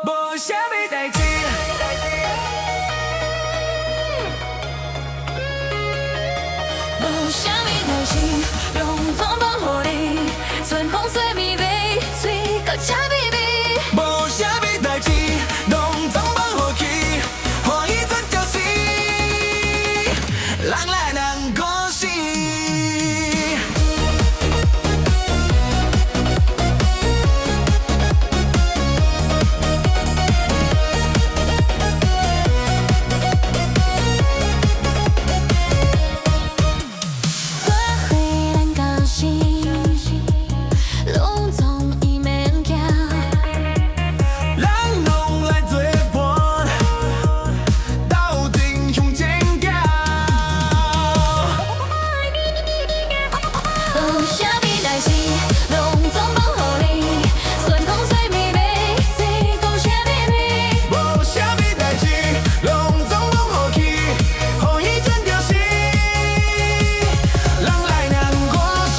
无啥物代志。无啥物代志，拢总放予你，春风吹面袂水到车微微。无啥物代志，拢总放予去，欢喜转就是人来人过死。做伙咱到死，拢总伊免惊。人拢来作伴，斗阵向前行。无啥物代志，拢总放予你，春风吹面袂水到车微微。无啥物代志，拢总放予去，欢喜转就是人来人过死。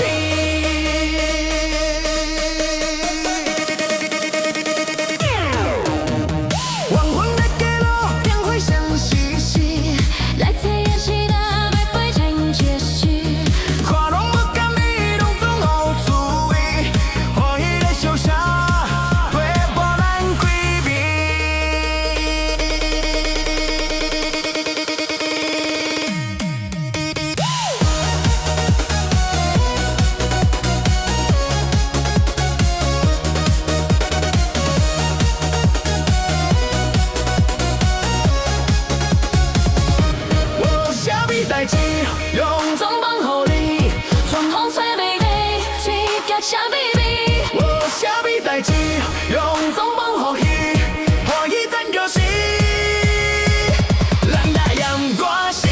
黄昏的街路，灯火相稀稀，来这也是那要陪衬结局。看拢无甘味，拢总好滋味，欢喜来相声，陪伴咱几暝。无啥物代志，拢总放予你，春风吹微微，吹到车微微。无啥物代志，拢总放予去，欢喜咱就是人来人过死。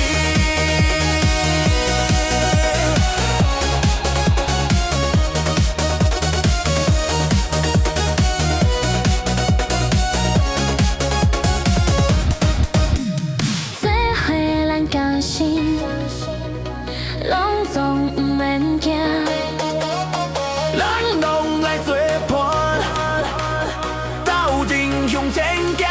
做伙咱到死，拢总毋免惊。人拢来作伴，斗阵向前行。